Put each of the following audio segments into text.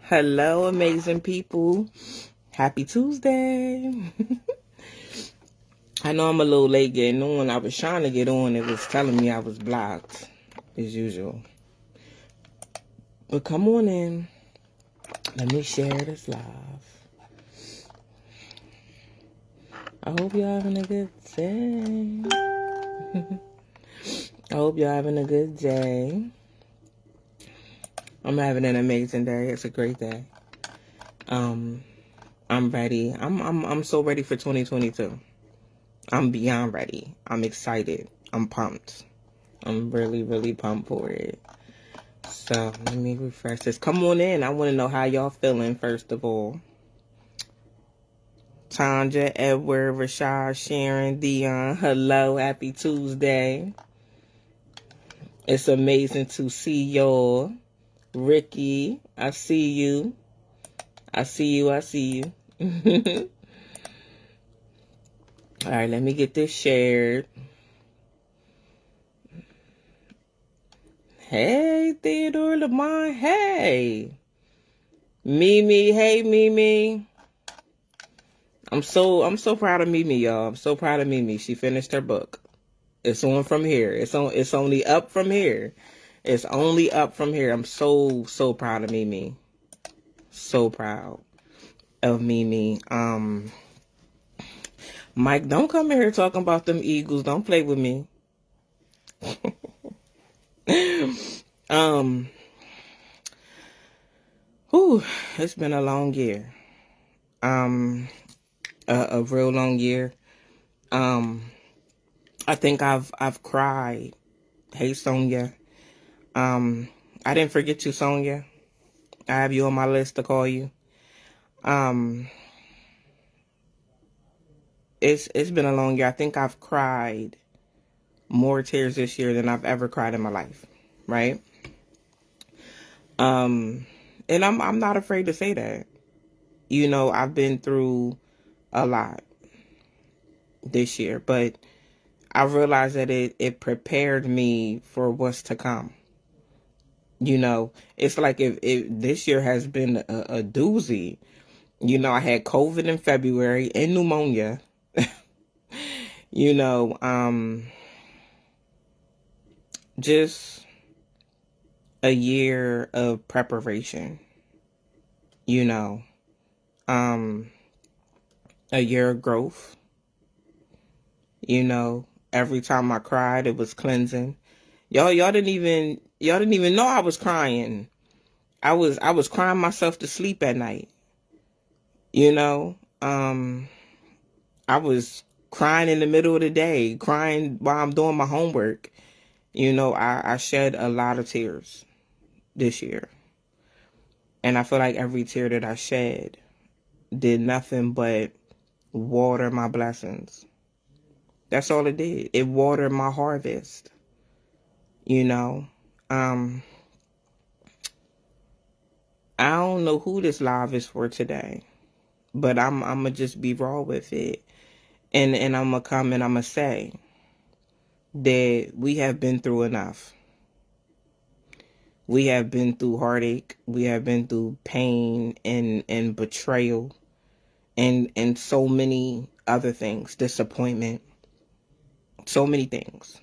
Hello, amazing people. Happy Tuesday. I know I'm a little late getting on. I was trying to get on. It was telling me I was blocked, as usual. But come on in. Let me share this live. I hope you're having a good day. I hope you're having a good day. I'm having an amazing day. It's a great day. I'm ready. I'm so ready for 2022. I'm beyond ready. I'm excited. I'm pumped. I'm really, really pumped for it. So let me refresh this. Come on in. I want to know how y'all feeling, first of all. Tanja, Edward, Rashad, Sharon, Dion. Hello. Happy Tuesday. It's amazing to see y'all. Ricky, I see you. I see you. I see you. All right, let me get this shared. Hey, Theodore Lamont. Hey. Mimi. Hey, Mimi. I'm so proud of Mimi, y'all. I'm so proud of Mimi. She finished her book. It's on from here. It's only up from here. It's only up from here. I'm so proud of Mimi. So proud of Mimi. Mike, don't come in here talking about them Eagles. Don't play with me. It's been a long year. A real long year. I think I've cried. Hey, Sonia. I didn't forget you, Sonia. I have you on my list to call you. It's been a long year. I think I've cried more tears this year than I've ever cried in my life, right? And I'm not afraid to say that. You know, I've been through a lot this year, but I realized that it prepared me for what's to come. You know, it's like if this year has been a doozy. You know, I had COVID in February and pneumonia. You know, just a year of preparation. You know, a year of growth. You know, every time I cried, it was cleansing. Y'all didn't even know I was crying. I was crying myself to sleep at night. You know, I was crying in the middle of the day, crying while I'm doing my homework. You know, I shed a lot of tears this year. And I feel like every tear that I shed did nothing but water my blessings. That's all it did. It watered my harvest. You know, I don't know who this live is for today, but I'm gonna just be raw with it, and I'm gonna come and I'm gonna say that we have been through enough. We have been through heartache. We have been through pain and betrayal, and so many other things, disappointment, so many things.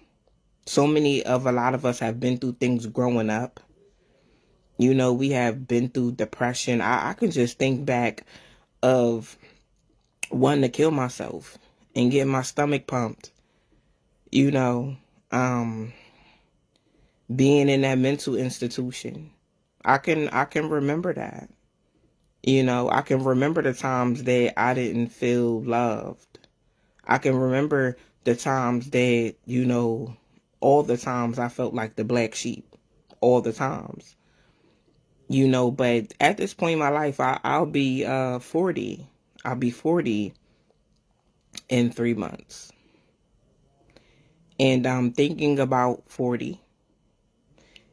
So many of a lot of us have been through things growing up. You know, we have been through depression. I can just think back of wanting to kill myself and get my stomach pumped. You know, being in that mental institution. I can remember that. You know, I can remember the times that I didn't feel loved. I can remember the times that, you know, all the times I felt like the black sheep. All the times. You know, but at this point in my life, I'll be 40. I'll be 40 in 3 months. And I'm thinking about 40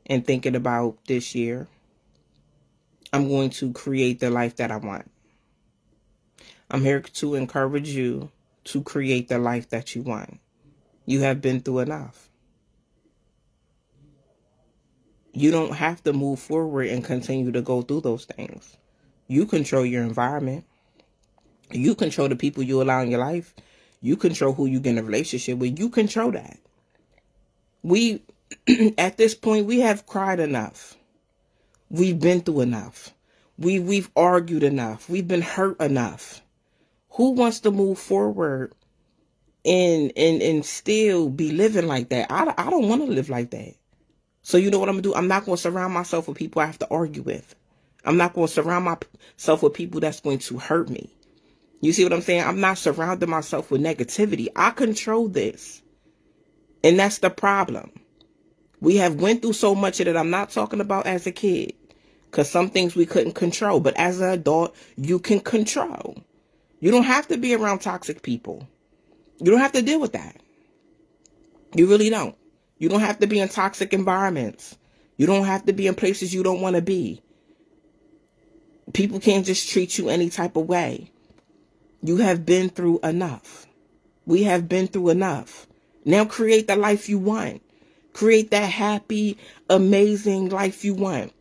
and thinking about this year. I'm going to create the life that I want. I'm here to encourage you to create the life that you want. You have been through enough. You don't have to move forward and continue to go through those things. You control your environment. You control the people you allow in your life. You control who you get in a relationship with. You control that. We, at this point, we have cried enough. We've been through enough. We've argued enough. We've been hurt enough. Who wants to move forward and still be living like that? I don't want to live like that. So you know what I'm going to do? I'm not going to surround myself with people I have to argue with. I'm not going to surround myself with people that's going to hurt me. You see what I'm saying? I'm not surrounding myself with negativity. I control this. And that's the problem. We have went through so much of it. I'm not talking about as a kid, because some things we couldn't control. But as an adult, you can control. You don't have to be around toxic people. You don't have to deal with that. You really don't. You don't have to be in toxic environments. You don't have to be in places you don't want to be. People can't just treat you any type of way. You have been through enough. We have been through enough. Now create the life you want. Create that happy, amazing life you want.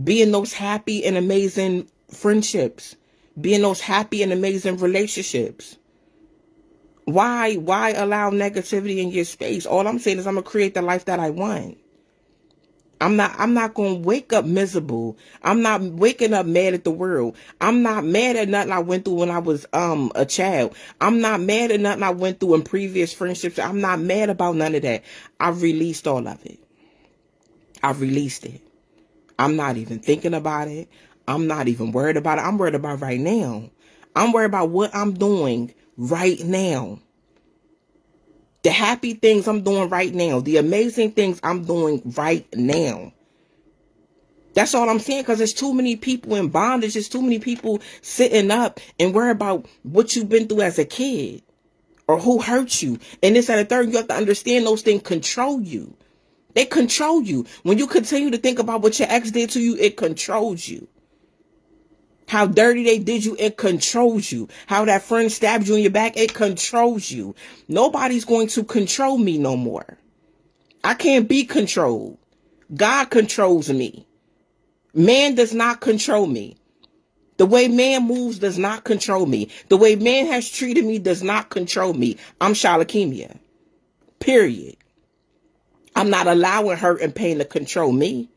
Be in those happy and amazing friendships. Be in those happy and amazing relationships. Why allow negativity in your space? All I'm saying is I'm going to create the life that I want. I'm not going to wake up miserable. I'm not waking up mad at the world. I'm not mad at nothing I went through when I was a child. I'm not mad at nothing I went through in previous friendships. I'm not mad about none of that. I've released all of it. I've released it. I'm not even thinking about it. I'm not even worried about it. I'm worried about right now. I'm worried about what I'm doing right now. The happy things I'm doing right now. The amazing things I'm doing right now. That's all I'm saying, because there's too many people in bondage. There's too many people sitting up and worry about what you've been through as a kid or who hurt you. And this and the third, you have to understand those things control you. They control you. When you continue to think about what your ex did to you, it controls you. How dirty they did you, it controls you. How that friend stabbed you in your back, it controls you. Nobody's going to control me no more. I can't be controlled. God controls me. Man does not control me. The way man moves does not control me. The way man has treated me does not control me. I'm Shalakemia. Period. I'm not allowing hurt and pain to control me.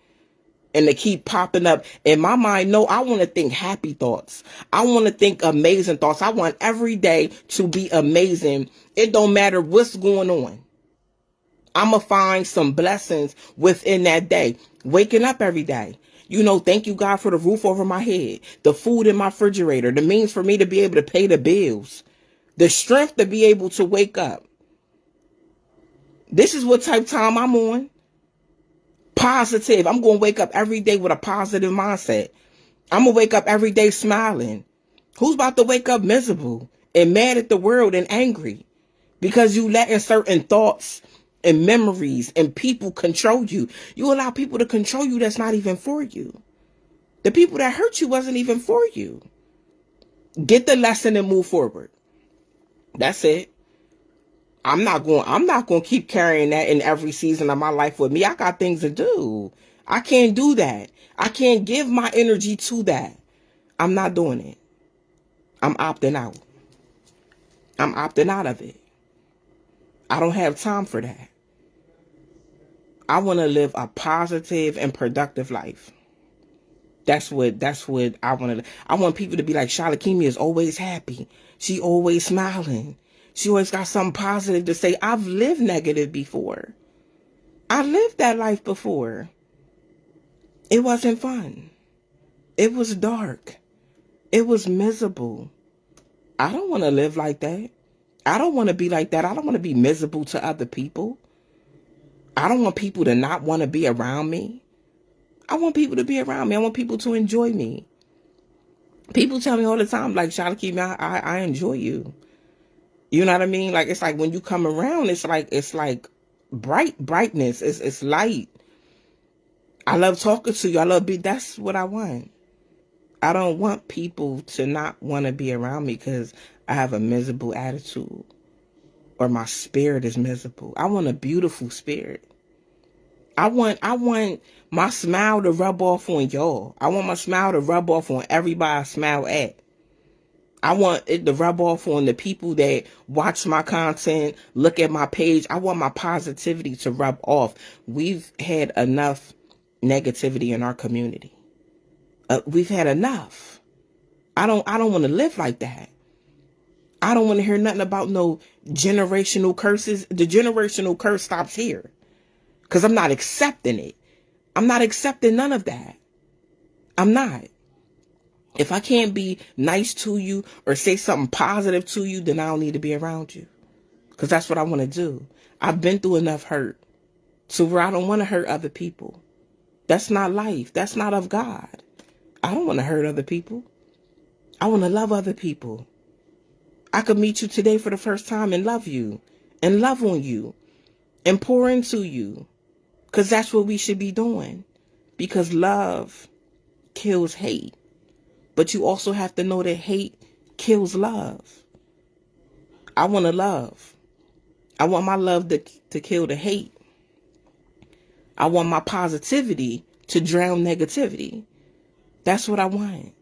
And to keep popping up in my mind. No, I want to think happy thoughts. I want to think amazing thoughts. I want every day to be amazing. It don't matter what's going on. I'm going to find some blessings within that day. Waking up every day. You know, thank you, God, for the roof over my head. The food in my refrigerator. The means for me to be able to pay the bills. The strength to be able to wake up. This is what type of time I'm on. Positive. I'm going to wake up every day with a positive mindset. I'm going to wake up every day smiling. Who's about to wake up miserable and mad at the world and angry because you letting certain thoughts and memories and people control you? You allow people to control you that's not even for you. The people that hurt you wasn't even for you. Get the lesson and move forward. That's it. I'm not going to keep carrying that in every season of my life with me. I got things to do. I can't do that. I can't give my energy to that. I'm not doing it. I'm opting out. I'm opting out of it. I don't have time for that. I want to live a positive and productive life. That's what I want to. I want people to be like, Shalakemia is always happy. She always smiling. She always got something positive to say. I've lived negative before. I lived that life before. It wasn't fun. It was dark. It was miserable. I don't want to live like that. I don't want to be like that. I don't want to be miserable to other people. I don't want people to not want to be around me. I want people to be around me. I want people to enjoy me. People tell me all the time, like, Shalakemia, I enjoy you. You know what I mean? Like, it's like when you come around, it's like brightness. It's light. I love talking to you. That's what I want. I don't want people to not want to be around me because I have a miserable attitude or my spirit is miserable. I want a beautiful spirit. I want my smile to rub off on y'all. I want my smile to rub off on everybody I smile at. I want it to rub off on the people that watch my content, look at my page. I want my positivity to rub off. We've had enough negativity in our community. We've had enough. I don't want to live like that. I don't want to hear nothing about no generational curses. The generational curse stops here. Because I'm not accepting it. I'm not accepting none of that. I'm not. If I can't be nice to you or say something positive to you, then I don't need to be around you. Because that's what I want to do. I've been through enough hurt to where I don't want to hurt other people. That's not life. That's not of God. I don't want to hurt other people. I want to love other people. I could meet you today for the first time and love you and love on you and pour into you. Because that's what we should be doing. Because love kills hate. But you also have to know that hate kills love. I want to love. I want my love to kill the hate. I want my positivity to drown negativity. That's what I want.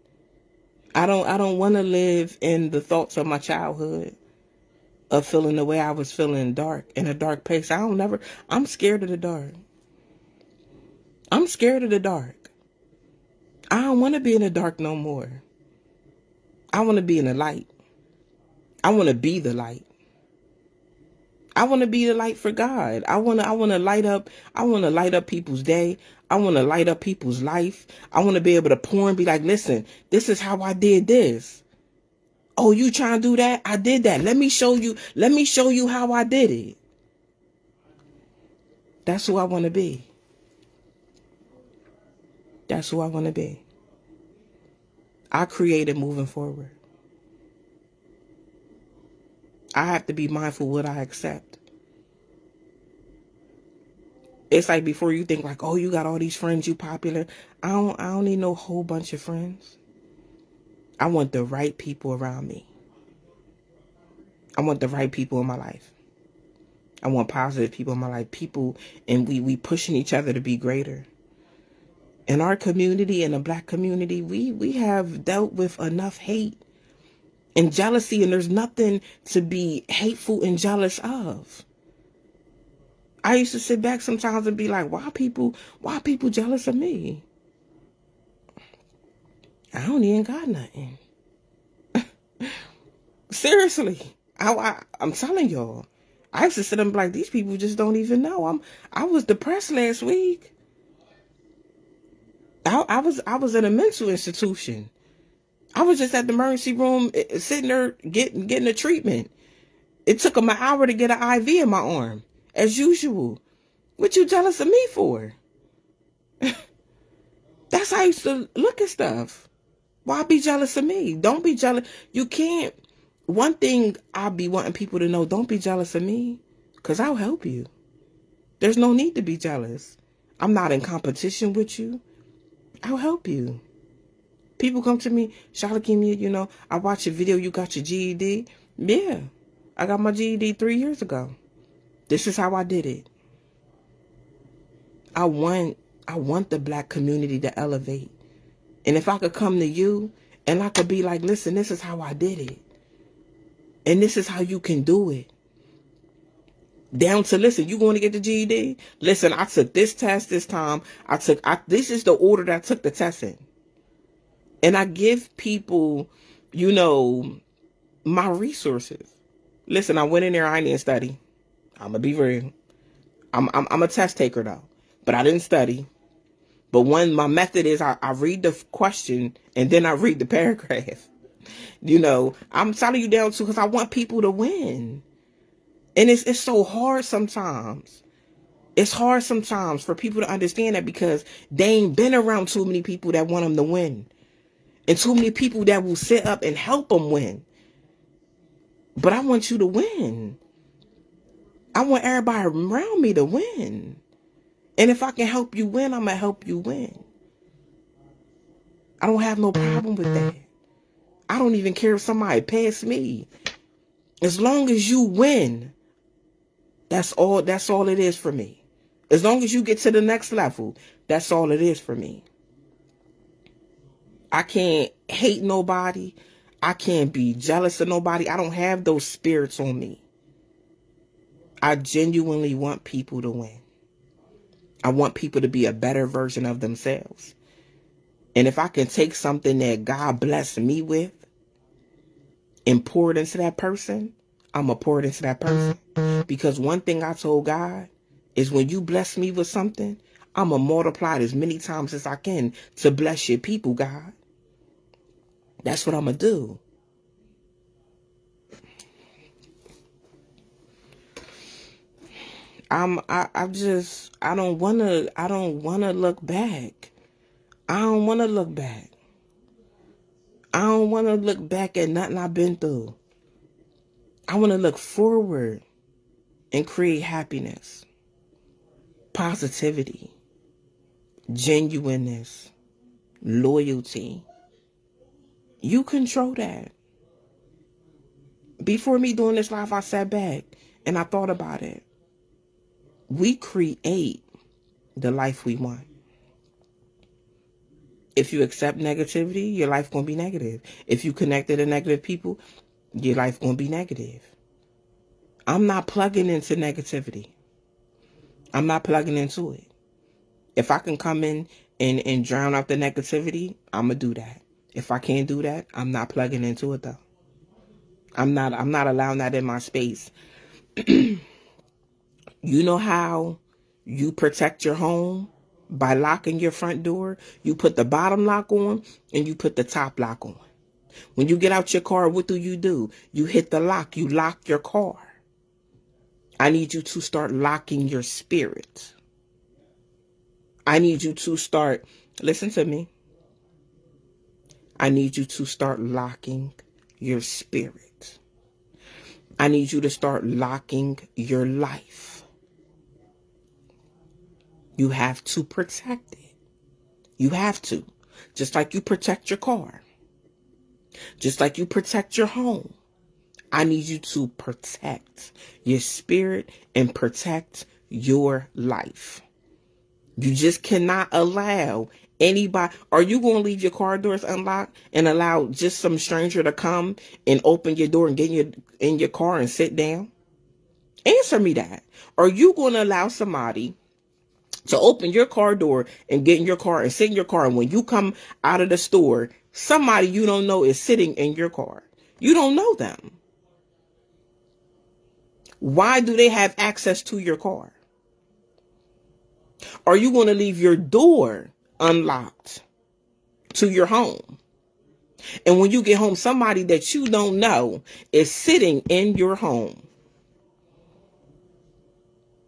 I don't want to live in the thoughts of my childhood of feeling the way I was feeling in a dark place. I'm scared of the dark. I'm scared of the dark. I don't want to be in the dark no more. I want to be in the light. I want to be the light. I want to be the light for God. I want to light up people's day. I want to light up people's life. I want to be able to pour and be like, listen, this is how I did this. Oh, you trying to do that? I did that. Let me show you how I did it. That's who I want to be. That's who I want to be. I created moving forward. I have to be mindful what I accept. It's like before you think like, oh, you got all these friends, you popular. I don't need no whole bunch of friends. I want the right people around me. I want the right people in my life. I want positive people in my life. People, and we pushing each other to be greater. In our community, in the Black community, we have dealt with enough hate and jealousy, and there's nothing to be hateful and jealous of. I used to sit back sometimes and be like, why people jealous of me? I don't even got nothing. Seriously. I'm telling y'all. I used to sit and be like, these people just don't even know. I was depressed last week. I was in a mental institution. I was just at the emergency room sitting there getting a treatment. It took them an hour to get an IV in my arm, as usual. What you jealous of me for? That's how I used to look at stuff. Why be jealous of me? Don't be jealous. You can't. One thing I'll be wanting people to know, don't be jealous of me, because I'll help you. There's no need to be jealous. I'm not in competition with you. I'll help you. People come to me, Shalakimia, I watched your video, you got your GED. Yeah, I got my GED 3 years ago. This is how I did it. I want the Black community to elevate. And if I could come to you and I could be like, listen, this is how I did it. And this is how you can do it. Down to, listen, you going to get the GED? Listen, I took this test this time. This is the order that I took the test in. And I give people, my resources. Listen, I went in there, I didn't study. I'm going to be real. I'm a test taker though, but I didn't study. But my method is I read the question and then I read the paragraph. I'm telling you down to, because I want people to win. And it's so hard sometimes. It's hard sometimes for people to understand that, because they ain't been around too many people that want them to win. And too many people that will sit up and help them win. But I want you to win. I want everybody around me to win. And if I can help you win, I'm going to help you win. I don't have no problem with that. I don't even care if somebody pass me. As long as you win, that's all it is for me. As long as you get to the next level, that's all it is for me. I can't hate nobody. I can't be jealous of nobody. I don't have those spirits on me. I genuinely want people to win. I want people to be a better version of themselves. And if I can take something that God blessed me with and pour it into that person, I'm going to pour it into that person. Because one thing I told God is when you bless me with something, I'm going to multiply it as many times as I can to bless your people, God. That's what I'm going to do. I don't want to look back. I don't want to look back. I don't want to look back at nothing I've been through. I want to look forward and create happiness, positivity, genuineness, loyalty. You control that. Before me doing this live, I sat back and I thought about it. We create the life we want. If you accept negativity, your life going to be negative. If you connected to negative people, your life going to be negative. I'm not plugging into negativity. I'm not plugging into it. If I can come in and drown out the negativity, I'm going to do that. If I can't do that, I'm not plugging into it though. I'm not allowing that in my space. You know how you protect your home? By locking your front door. You put the bottom lock on and you put the top lock on. When you get out your car, what do? You hit the lock. You lock your car. I need you to start locking your spirit. I need you to start, listen to me. I need you to start locking your spirit. I need you to start locking your life. You have to protect it. You have to. Just like you protect your car. Just like you protect your home. I need you to protect your spirit and protect your life. You just cannot allow anybody. Are you going to leave your car doors unlocked and allow just some stranger to come and open your door and get in your car and sit down? Answer me that. Are you going to allow somebody to open your car door and get in your car and sit in your car, and when you come out of the store, somebody you don't know is sitting in your car? You don't know them. Why do they have access to your car? Are you going to leave your door unlocked to your home? And when you get home, somebody that you don't know is sitting in your home.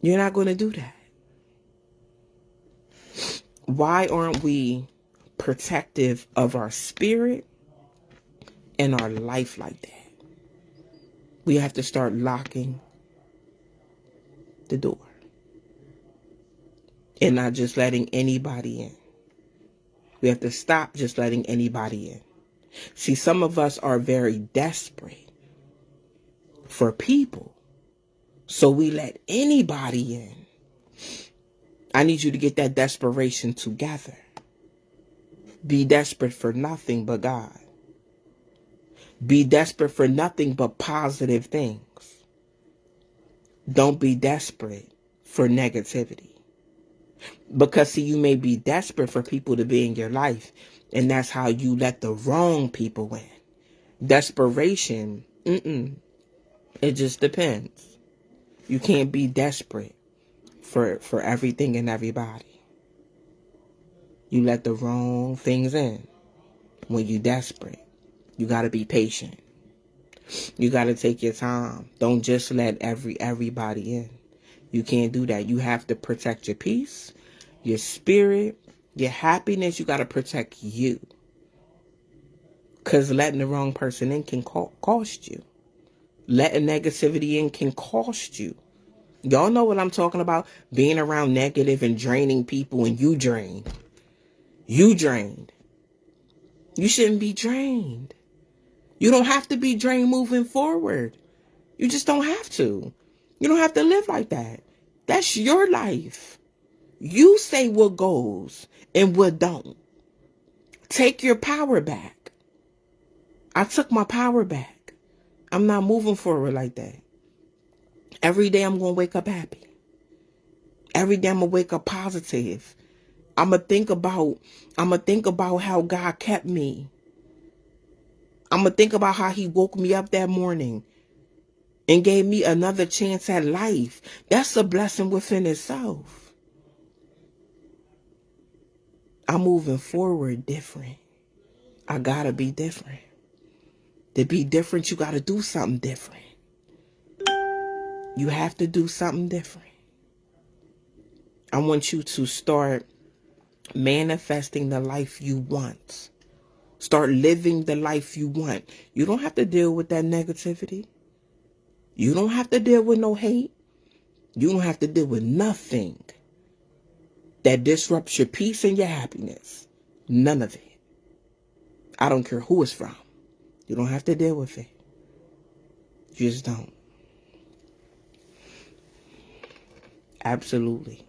You're not going to do that. Why aren't we protective of our spirit and our life like that? We have to start locking the door and not just letting anybody in. We have to stop just letting anybody in. See, some of us are very desperate for people, so we let anybody in. I need you to get that desperation together. Be desperate for nothing but God. Be desperate for nothing but positive things. Don't be desperate for negativity. Because, see, you may be desperate for people to be in your life, and that's how you let the wrong people in. Desperation, it just depends. You can't be desperate for everything and everybody. You let the wrong things in when you're desperate. You got to be patient. You got to take your time. Don't just let everybody in. You can't do that. You have to protect your peace, your spirit, your happiness. You got to protect you. Because letting the wrong person in can cost you. Letting negativity in can cost you. Y'all know what I'm talking about. Being around negative and draining people, and you drained. You drained. You shouldn't be drained. You don't have to be drained moving forward. You just don't have to. You don't have to live like that. That's your life. You say what goes and what don't. Take your power back. I took my power back. I'm not moving forward like that. Every day I'm going to wake up happy. Every day I'm going to wake up positive. I'm going to think about how God kept me. I'm going to think about how he woke me up that morning and gave me another chance at life. That's a blessing within itself. I'm moving forward different. I gotta be different. To be different, you gotta do something different. You have to do something different. I want you to start manifesting the life you want. Start living the life you want. You don't have to deal with that negativity. You don't have to deal with no hate. You don't have to deal with nothing that disrupts your peace and your happiness. None of it. I don't care who it's from. You don't have to deal with it. You just don't. Absolutely.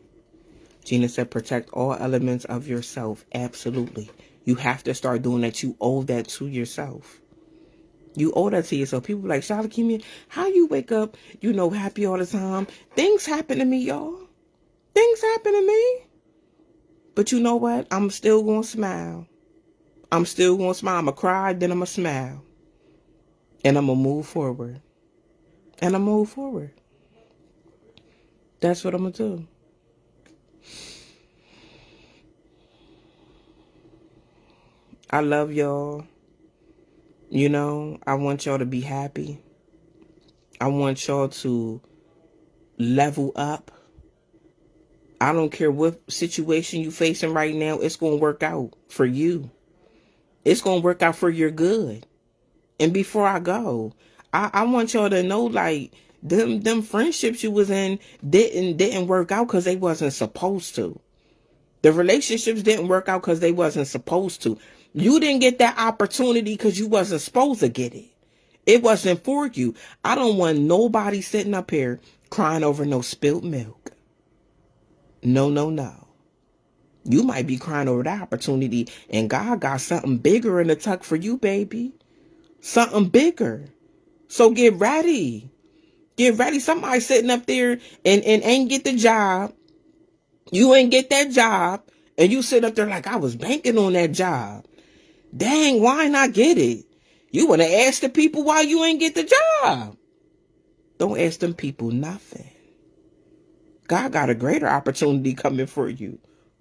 Gina said, protect all elements of yourself. Absolutely. You have to start doing that. You owe that to yourself. You owe that to yourself. People be like, Shalakimia, how you wake up, happy all the time? Things happen to me, y'all. Things happen to me. But you know what? I'm still going to smile. I'm still going to smile. I'm going to cry, then I'm going to smile. And I'm going to move forward. And I'm going to move forward. That's what I'm going to do. I love y'all. I want y'all to be happy. I want y'all to level up. I don't care what situation you're facing right now. It's going to work out for you. It's going to work out for your good. And before I go, I want y'all to know, like, them friendships you was in didn't work out because they wasn't supposed to. The relationships didn't work out because they wasn't supposed to. You didn't get that opportunity because you wasn't supposed to get it. It wasn't for you. I don't want nobody sitting up here crying over no spilled milk. No, no, no. You might be crying over that opportunity, and God got something bigger in the tuck for you, baby. Something bigger. So get ready. Get ready. Somebody sitting up there and ain't get the job. You ain't get that job. And you sit up there like, I was banking on that job. Dang, why not get it? You want to ask the people why you ain't get the job. Don't ask them people nothing. God got a greater opportunity coming for you.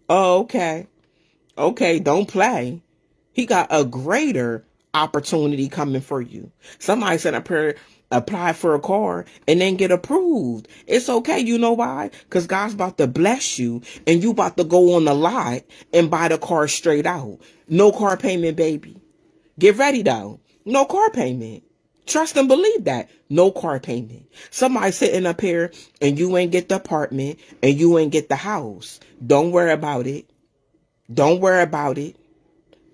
Oh, okay. Okay, don't play. He got a greater opportunity coming for you. Somebody said apply for a car and then get approved. It's okay. You know why? Because God's about to bless you and you about to go on the lot and buy the car straight out. No car payment, baby. Get ready though. No car payment. Trust and believe that. No car payment. Somebody sitting up here and you ain't get the apartment and you ain't get the house. Don't worry about it. Don't worry about it.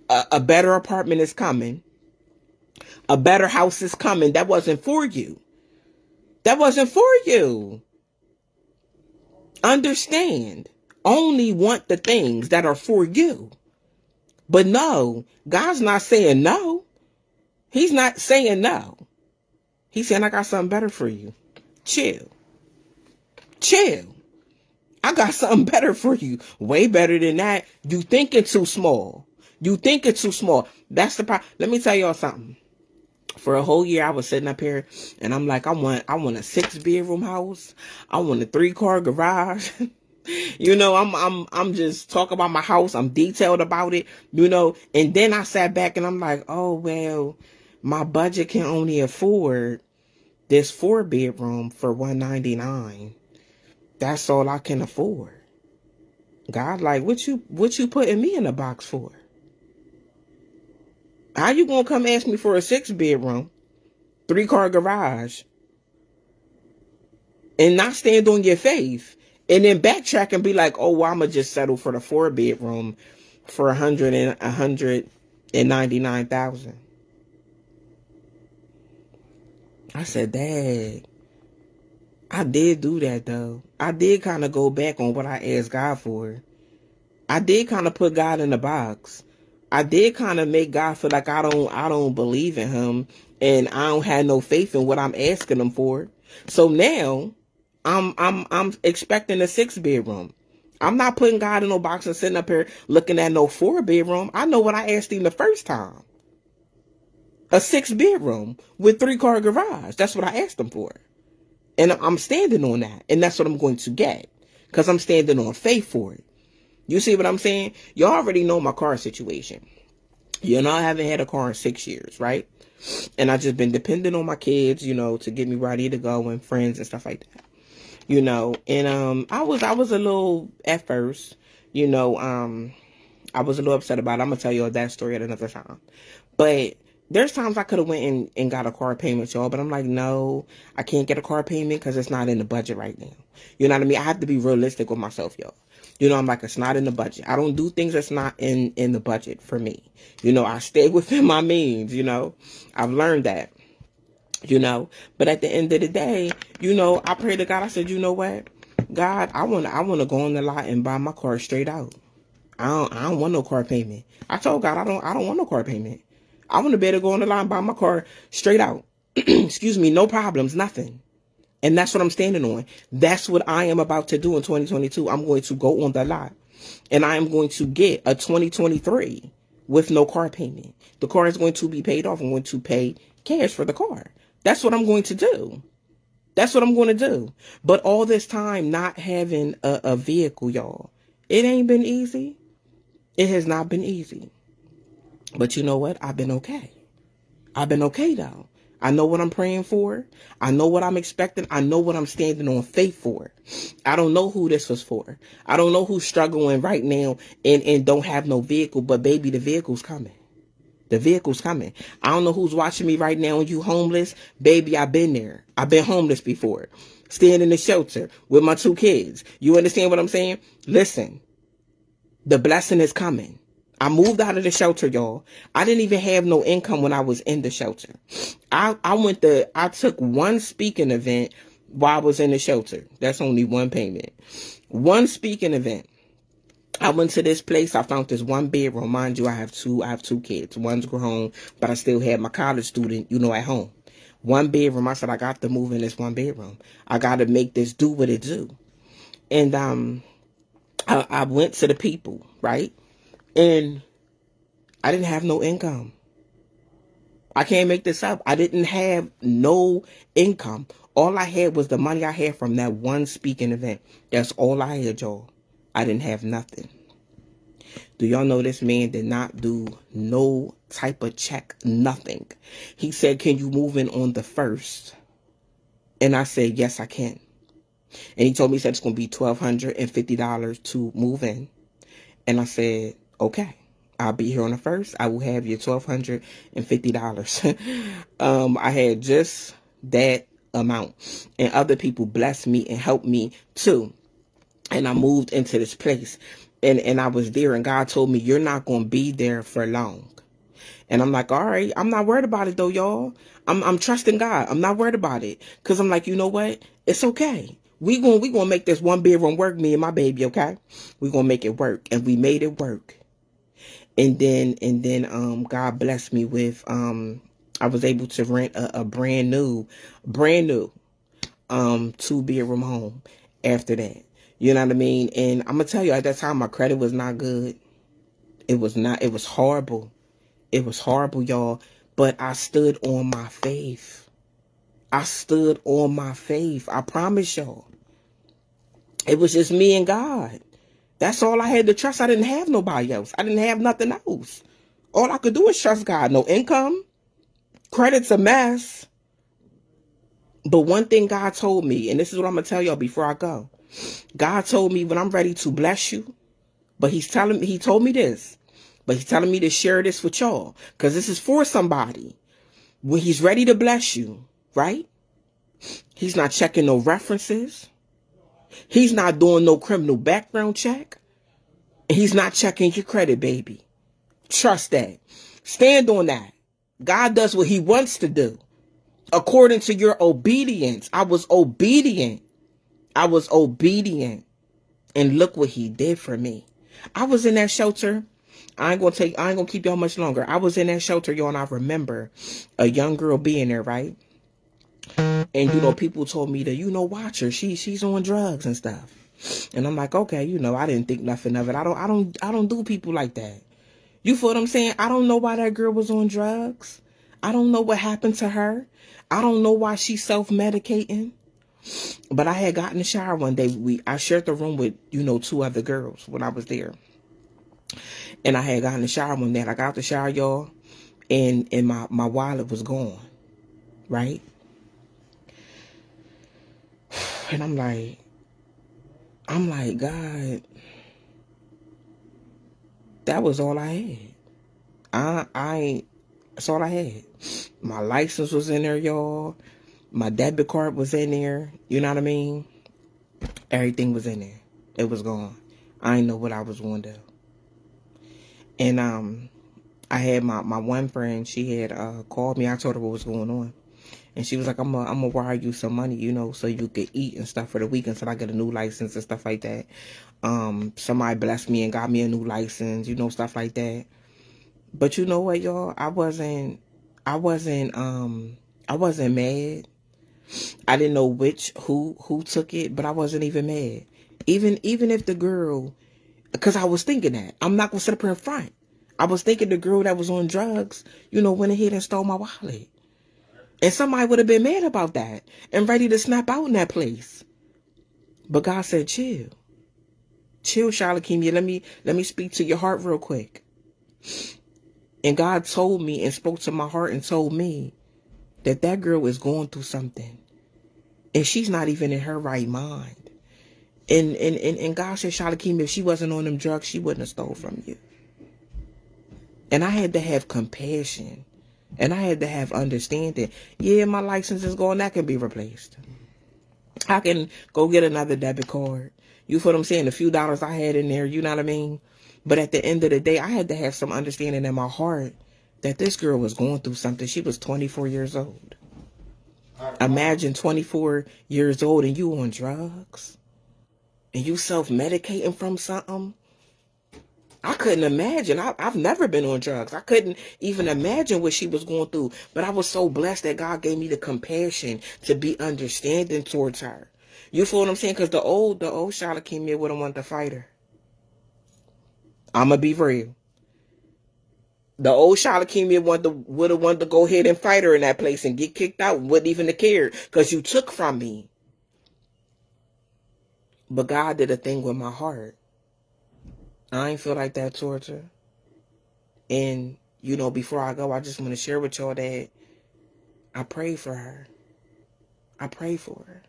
A better apartment is coming. A better house is coming. That wasn't for you. That wasn't for you. Understand. Only want the things that are for you. But no, God's not saying no. He's not saying no. He's saying, I got something better for you. Chill. Chill. I got something better for you. Way better than that. You thinking too small. You thinking too small. That's the problem. Let me tell y'all something. For a whole year, I was sitting up here and I'm like, I want a 6-bedroom house. I want a 3-car garage. I'm just talking about my house. I'm detailed about it, and then I sat back and I'm like, oh, well, my budget can only afford this 4-bedroom for $199. That's all I can afford. God, like, what you putting me in a box for? How you gonna come ask me for a 6-bedroom, 3-car garage, and not stand on your faith, and then backtrack and be like, oh, well, I'm gonna just settle for the 4-bedroom for $199,000. I said, Dad, I did do that though. I did kind of go back on what I asked God for. I did kind of put God in the box. I did kind of make God feel like I don't believe in him and I don't have no faith in what I'm asking him for. So now I'm expecting a 6 bedroom. I'm not putting God in no box and sitting up here looking at no 4 bedroom. I know what I asked him the first time. A 6 bedroom with 3-car garage. That's what I asked him for. And I'm standing on that. And that's what I'm going to get. Because I'm standing on faith for it. You see what I'm saying? You already know my car situation. You know, I haven't had a car in 6 years, right? And I just been dependent on my kids, you know, to get me ready to go and friends and stuff like that. You know, and I was a little at first, you know, I was a little upset about it. I'm gonna tell you that story at another time. But there's times I could have went and got a car payment, y'all, but I'm like, no, I can't get a car payment because it's not in the budget right now. You know what I mean? I have to be realistic with myself, y'all. You know, I'm like, it's not in the budget. I don't do things that's not in the budget for me. You know, I stay within my means, you know. I've learned that, you know. But at the end of the day, you know, I pray to God. I said, you know what? God, I wanna go on the lot and buy my car straight out. I don't want no car payment. I told God I don't want no car payment. I want to be able to go on the line and buy my car straight out. Excuse me, no problems, nothing. And that's what I'm standing on. That's what I am about to do in 2022. I'm going to go on the lot. And I am going to get a 2023 with no car payment. The car is going to be paid off. I'm going to pay cash for the car. That's what I'm going to do. That's what I'm going to do. But all this time not having a vehicle, y'all, it ain't been easy. It has not been easy. But you know what? I've been okay. I've been okay, though. I know what I'm praying for. I know what I'm expecting. I know what I'm standing on faith for. I don't know who this was for. I don't know who's struggling right now and don't have no vehicle. But, baby, the vehicle's coming. The vehicle's coming. I don't know who's watching me right now and you homeless. Baby, I've been there. I've been homeless before. Staying in the shelter with my 2 kids. You understand what I'm saying? Listen. The blessing is coming. I moved out of the shelter, y'all. I didn't even have no income when I was in the shelter. I took one speaking event while I was in the shelter. That's only one payment. One speaking event. I went to this place. I found this 1 bedroom. Mind you, I have two kids. One's grown, but I still had my college student, you know, at home. 1 bedroom. I said, I got to move in this 1 bedroom. I got to make this do what it do. And, I went to the people, right? And I didn't have no income. I can't make this up. I didn't have no income. All I had was the money I had from that one speaking event. That's all I had, y'all. I didn't have nothing. Do y'all know this man did not do no type of check, nothing. He said, can you move in on the 1st? And I said, yes, I can. And he told me, he said, it's going to be $1,250 to move in. And I said, okay, I'll be here on the 1st. I will have your $1,250. I had just that amount. And other people blessed me and helped me too. And I moved into this place. And I was there. And God told me, you're not going to be there for long. And I'm like, all right, I'm not worried about it though, y'all. I'm trusting God. I'm not worried about it. Because I'm like, you know what? It's okay. We gonna make this 1 bedroom work, me and my baby, okay? We gonna make it work. And we made it work. And then God blessed me with I was able to rent a brand new 2-bedroom home after that. You know what I mean? And I'm gonna tell you, at that time my credit was not good. It was horrible. It was horrible, y'all. But I stood on my faith. I stood on my faith. I promise y'all. It was just me and God. That's all I had to trust. I didn't have nobody else. I didn't have nothing else. All I could do is trust God. No income. Credit's a mess. But one thing God told me, and this is what I'm going to tell y'all before I go. God told me when I'm ready to bless you, but he told me this, but he's telling me to share this with y'all because this is for somebody. When he's ready to bless you, right? He's not checking no references. He's not doing no criminal background check. He's not checking your credit, baby. Trust that. Stand on that. God does what he wants to do. According to your obedience. I was obedient. I was obedient. And look what he did for me. I was in that shelter. I ain't gonna keep y'all much longer. I was in that shelter, y'all, and I remember a young girl being there, right? And people told me to, watch her. She's on drugs and stuff. And I'm like, okay, I didn't think nothing of it. I don't do people like that. You feel what I'm saying? I don't know why that girl was on drugs. I don't know what happened to her. I don't know why she's self-medicating. But I had gotten in the shower one day. I shared the room with, 2 other girls when I was there. And I had gotten in the shower one day. And I got out the shower, y'all. And my wallet was gone. Right? And I'm like, God, that was all I had. That's all I had. My license was in there, y'all. My debit card was in there. You know what I mean? Everything was in there. It was gone. I didn't know what I was going to do. And I had my one friend. She had called me. I told her what was going on. And she was like, I'm gonna wire you some money, so you could eat and stuff for the week until I get a new license and stuff like that. Somebody blessed me and got me a new license, stuff like that. But you know what, y'all? I wasn't mad. I didn't know who took it, but I wasn't even mad. Even if the girl, because I was thinking that. I'm not gonna sit up here in front. I was thinking the girl that was on drugs, went ahead and stole my wallet. And somebody would have been mad about that and ready to snap out in that place. But God said, chill. Chill, Shalakimia. Let me speak to your heart real quick. And God told me and spoke to my heart and told me that girl is going through something. And she's not even in her right mind. And God said, Shalakimia, if she wasn't on them drugs, she wouldn't have stole from you. And I had to have compassion. And I had to have understanding. Yeah, my license is gone. That can be replaced. I can go get another debit card. You feel what I'm saying? The few dollars I had in there, you know what I mean? But at the end of the day, I had to have some understanding in my heart that this girl was going through something. She was 24 years old. Imagine 24 years old and you on drugs. And you self-medicating from something. I couldn't imagine. I've never been on drugs. I couldn't even imagine what she was going through. But I was so blessed that God gave me the compassion to be understanding towards her. You feel what I'm saying? Because the old Charlotte came here would have wanted to fight her. I'm going to be real. The old Charlotte came here would have wanted to go ahead and fight her in that place and get kicked out. Wouldn't even have cared because you took from me. But God did a thing with my heart. I ain't feel like that towards her. And, before I go, I just want to share with y'all that I pray for her. I pray for her.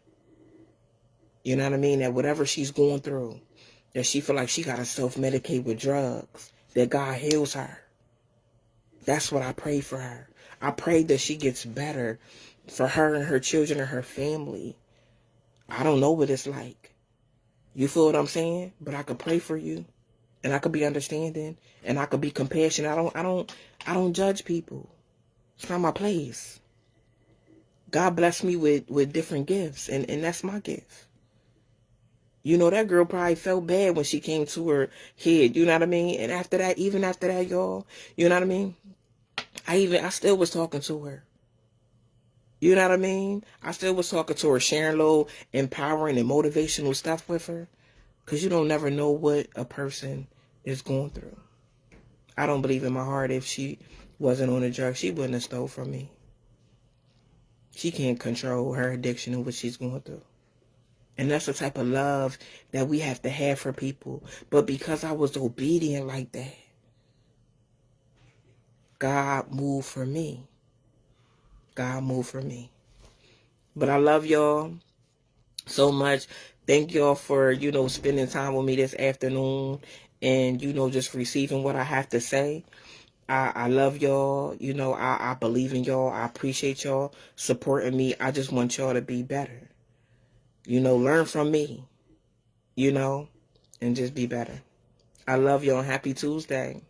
You know what I mean? That whatever she's going through, that she feel like she got to self-medicate with drugs, that God heals her. That's what I pray for her. I pray that she gets better for her and her children and her family. I don't know what it's like. You feel what I'm saying? But I could pray for you. And I could be understanding, and I could be compassionate. I don't judge people. It's not my place. God blessed me with different gifts, and that's my gift. That girl probably felt bad when she came to her head. You know what I mean? And even after that, y'all, you know what I mean? I still was talking to her. You know what I mean? I still was talking to her, sharing little empowering and motivational stuff with her, because you don't never know what a person is going through. I don't believe in my heart if she wasn't on the drug, she wouldn't have stole from me. She can't control her addiction and what she's going through. And that's the type of love that we have to have for people. But because I was obedient like that, God moved for me. God moved for me. But I love y'all so much. Thank y'all for, spending time with me this afternoon and, just receiving what I have to say. I love y'all. I believe in y'all. I appreciate y'all supporting me. I just want y'all to be better. Learn from me, and just be better. I love y'all. Happy Tuesday.